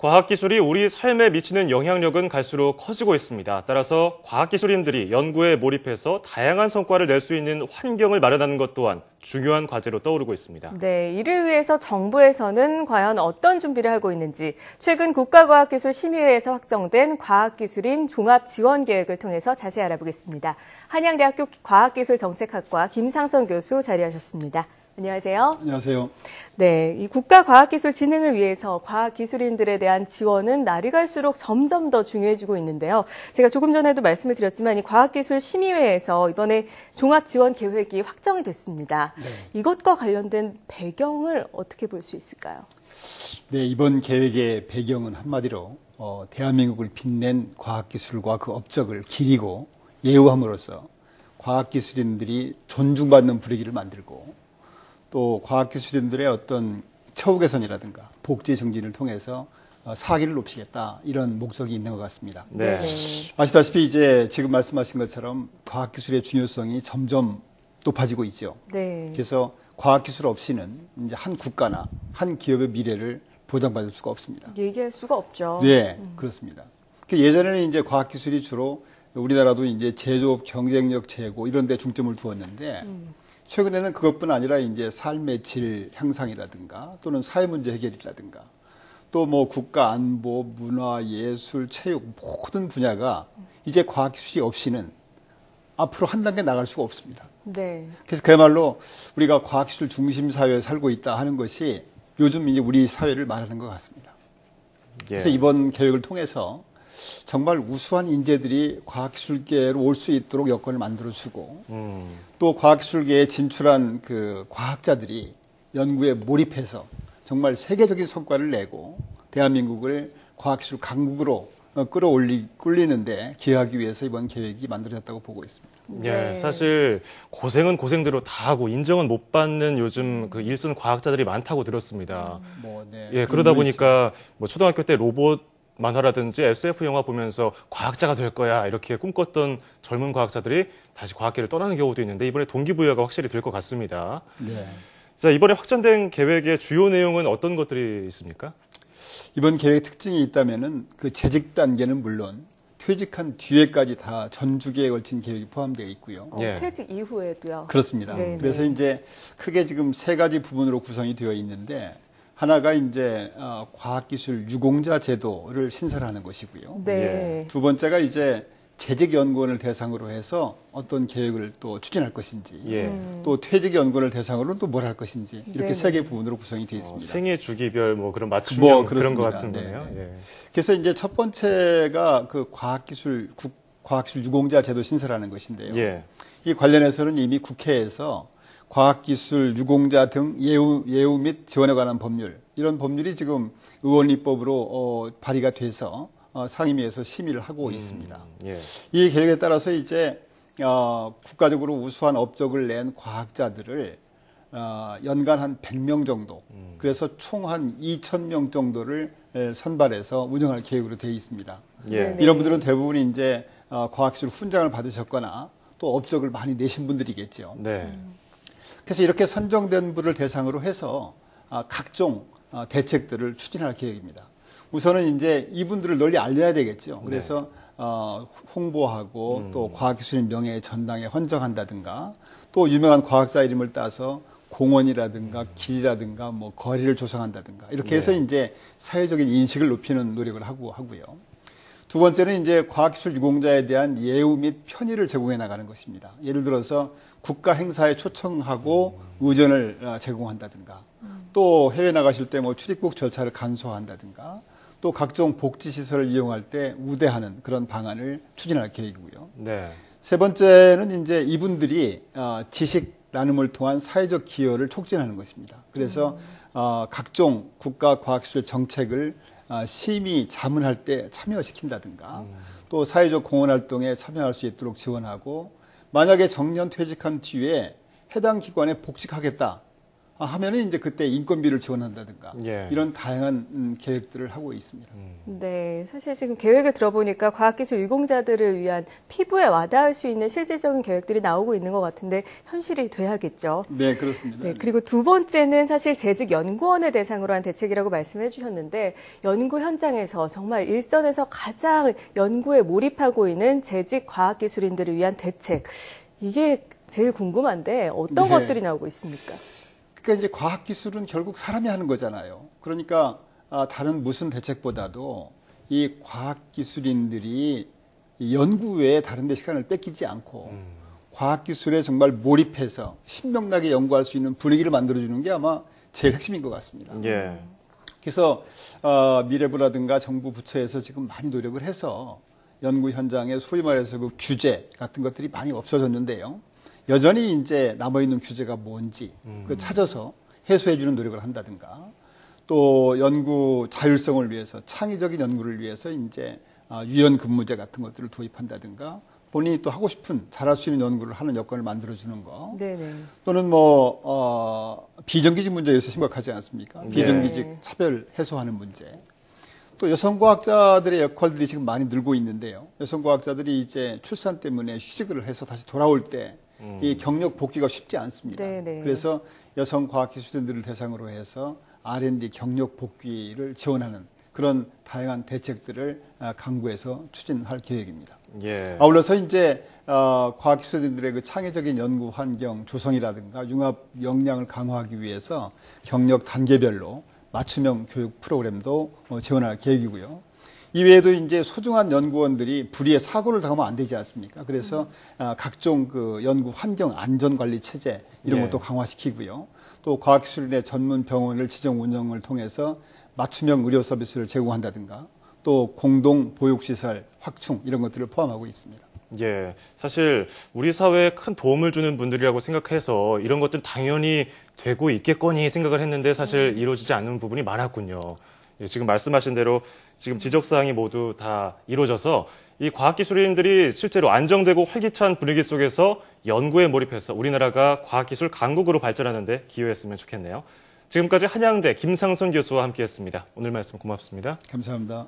과학기술이 우리 삶에 미치는 영향력은 갈수록 커지고 있습니다. 따라서 과학기술인들이 연구에 몰입해서 다양한 성과를 낼 수 있는 환경을 마련하는 것 또한 중요한 과제로 떠오르고 있습니다. 네, 이를 위해서 정부에서는 과연 어떤 준비를 하고 있는지 최근 국가과학기술심의회에서 확정된 과학기술인 종합지원계획을 통해서 자세히 알아보겠습니다. 한양대학교 과학기술정책학과 김상선 교수 자리하셨습니다. 안녕하세요. 안녕하세요. 네, 이 국가과학기술 진흥을 위해서 과학기술인들에 대한 지원은 날이 갈수록 점점 더 중요해지고 있는데요. 제가 조금 전에도 말씀을 드렸지만 이 과학기술심의회에서 이번에 종합지원계획이 확정이 됐습니다. 네. 이것과 관련된 배경을 어떻게 볼 수 있을까요? 네, 이번 계획의 배경은 한마디로 대한민국을 빛낸 과학기술과 그 업적을 기리고 예우함으로써 과학기술인들이 존중받는 분위기를 만들고 또 과학기술인들의 어떤 처우 개선이라든가 복지 증진을 통해서 사기를 높이겠다 이런 목적이 있는 것 같습니다. 네. 아시다시피 이제 지금 말씀하신 것처럼 과학기술의 중요성이 점점 높아지고 있죠. 네. 그래서 과학기술 없이는 이제 한 국가나 한 기업의 미래를 보장받을 수가 없습니다. 얘기할 수가 없죠. 네, 그렇습니다. 예전에는 이제 과학기술이 주로 우리나라도 이제 제조업 경쟁력 제고 이런 데 중점을 두었는데 최근에는 그것뿐 아니라 이제 삶의 질 향상이라든가 또는 사회 문제 해결이라든가 또 뭐 국가 안보, 문화, 예술, 체육 모든 분야가 이제 과학기술이 없이는 앞으로 한 단계 나갈 수가 없습니다. 네. 그래서 그야말로 우리가 과학기술 중심 사회에 살고 있다 하는 것이 요즘 이제 우리 사회를 말하는 것 같습니다. 그래서 이번 계획을 통해서 정말 우수한 인재들이 과학기술계로 올 수 있도록 여건을 만들어주고 또 과학기술계에 진출한 그 과학자들이 연구에 몰입해서 정말 세계적인 성과를 내고 대한민국을 과학기술 강국으로 끌리는데 기여하기 위해서 이번 계획이 만들어졌다고 보고 있습니다. 네. 사실 고생은 고생대로 다 하고 인정은 못 받는 요즘 그 일선 과학자들이 많다고 들었습니다. 그러다 보니까 뭐 초등학교 때 로봇 만화라든지 SF 영화 보면서 과학자가 될 거야 이렇게 꿈꿨던 젊은 과학자들이 다시 과학계를 떠나는 경우도 있는데 이번에 동기부여가 확실히 될 것 같습니다. 네. 자, 이번에 확정된 계획의 주요 내용은 어떤 것들이 있습니까? 이번 계획 특징이 있다면은 그 재직 단계는 물론 퇴직한 뒤에까지 다 전주기에 걸친 계획이 포함되어 있고요. 퇴직 이후에도요? 그렇습니다. 네네. 그래서 이제 크게 지금 세 가지 부분으로 구성이 되어 있는데 하나가 이제 과학기술 유공자 제도를 신설하는 것이고요. 네. 두 번째가 이제 재직연구원을 대상으로 해서 어떤 계획을 또 추진할 것인지, 또 퇴직연구원을 대상으로 또 뭘 할 것인지 이렇게 세 개 부분으로 구성이 되어 있습니다. 생애 주기별 뭐 그런 맞춤형 그런 것 같은 네. 거네요. 예. 그래서 이제 첫 번째가 그 과학기술 유공자 제도 신설하는 것인데요. 이 관련해서는 이미 국회에서 과학기술 유공자 등 예우 및 지원에 관한 법률 이런 법률이 지금 의원입법으로 발의가 돼서 상임위에서 심의를 하고 있습니다. 이 계획에 따라서 이제 국가적으로 우수한 업적을 낸 과학자들을 연간 한 100명 정도 그래서 총 한 2,000명 정도를 선발해서 운영할 계획으로 되어 있습니다. 이런 분들은 대부분 이제 과학기술 훈장을 받으셨거나 또 업적을 많이 내신 분들이겠죠. 그래서 이렇게 선정된 분을 대상으로 해서 각종 대책들을 추진할 계획입니다. 우선은 이제 이분들을 널리 알려야 되겠죠. 그래서 홍보하고 또 과학기술인 명예 전당에 헌정한다든가 또 유명한 과학자 이름을 따서 공원이라든가 길이라든가 뭐 거리를 조성한다든가 이렇게 해서 이제 사회적인 인식을 높이는 노력을 하고요. 두 번째는 이제 과학기술 유공자에 대한 예우 및 편의를 제공해 나가는 것입니다. 예를 들어서 국가 행사에 초청하고 의전을 제공한다든가 또 해외 나가실 때 뭐 출입국 절차를 간소화한다든가 또 각종 복지시설을 이용할 때 우대하는 그런 방안을 추진할 계획이고요. 세 번째는 이제 이분들이 지식 나눔을 통한 사회적 기여를 촉진하는 것입니다. 그래서 각종 국가 과학기술 정책을 심의 자문할 때 참여시킨다든가 또 사회적 공헌 활동에 참여할 수 있도록 지원하고 만약에 정년 퇴직한 뒤에 해당 기관에 복직하겠다 하면은 이제 그때 인건비를 지원한다든가 예. 이런 다양한 계획들을 하고 있습니다. 네, 사실 지금 계획을 들어보니까 과학기술 유공자들을 위한 피부에 와닿을 수 있는 실질적인 계획들이 나오고 있는 것 같은데 현실이 돼야겠죠. 네, 그렇습니다. 네, 그리고 두 번째는 사실 재직 연구원을 대상으로 한 대책이라고 말씀해 주셨는데 연구 현장에서 정말 일선에서 가장 연구에 몰입하고 있는 재직 과학기술인들을 위한 대책. 이게 제일 궁금한데 어떤 네. 것들이 나오고 있습니까? 그러니까 이제 과학기술은 결국 사람이 하는 거잖아요. 그러니까 다른 무슨 대책보다도 이 과학기술인들이 연구에 다른 데 시간을 뺏기지 않고 과학기술에 정말 몰입해서 신명나게 연구할 수 있는 분위기를 만들어주는 게 아마 제일 핵심인 것 같습니다. 예. 그래서 미래부라든가 정부 부처에서 지금 많이 노력을 해서 연구 현장에 소위 말해서 그 규제 같은 것들이 많이 없어졌는데요. 여전히 이제 남아있는 규제가 뭔지 그 찾아서 해소해주는 노력을 한다든가 또 연구 자율성을 위해서 창의적인 연구를 위해서 이제 유연 근무제 같은 것들을 도입한다든가 본인이 또 하고 싶은 잘할 수 있는 연구를 하는 여건을 만들어주는 거 네네. 또는 비정규직 문제 요새 심각하지 않습니까? 비정규직 차별 해소하는 문제 또 여성과학자들의 역할들이 지금 많이 늘고 있는데요. 여성과학자들이 이제 출산 때문에 휴직을 해서 다시 돌아올 때 이 경력 복귀가 쉽지 않습니다. 네네. 그래서 여성 과학기술인들을 대상으로 해서 R&D 경력 복귀를 지원하는 그런 다양한 대책들을 강구해서 추진할 계획입니다. 예. 아울러서 이제 과학기술인들의 그 창의적인 연구 환경 조성이라든가 융합 역량을 강화하기 위해서 경력 단계별로 맞춤형 교육 프로그램도 지원할 계획이고요. 이외에도 이제 소중한 연구원들이 불의의 사고를 당하면 안 되지 않습니까? 그래서 각종 그 연구 환경 안전 관리 체제 이런 것도 강화시키고요. 또 과학기술인의 전문 병원을 지정 운영을 통해서 맞춤형 의료 서비스를 제공한다든가 또 공동 보육시설 확충 이런 것들을 포함하고 있습니다. 예, 사실 우리 사회에 큰 도움을 주는 분들이라고 생각해서 이런 것들 당연히 되고 있겠거니 생각을 했는데 사실 이루어지지 않는 부분이 많았군요. 예, 지금 말씀하신 대로 지금 지적사항이 모두 다 이루어져서 이 과학기술인들이 실제로 안정되고 활기찬 분위기 속에서 연구에 몰입해서 우리나라가 과학기술 강국으로 발전하는 데 기여했으면 좋겠네요. 지금까지 한양대 김상선 교수와 함께했습니다. 오늘 말씀 고맙습니다. 감사합니다.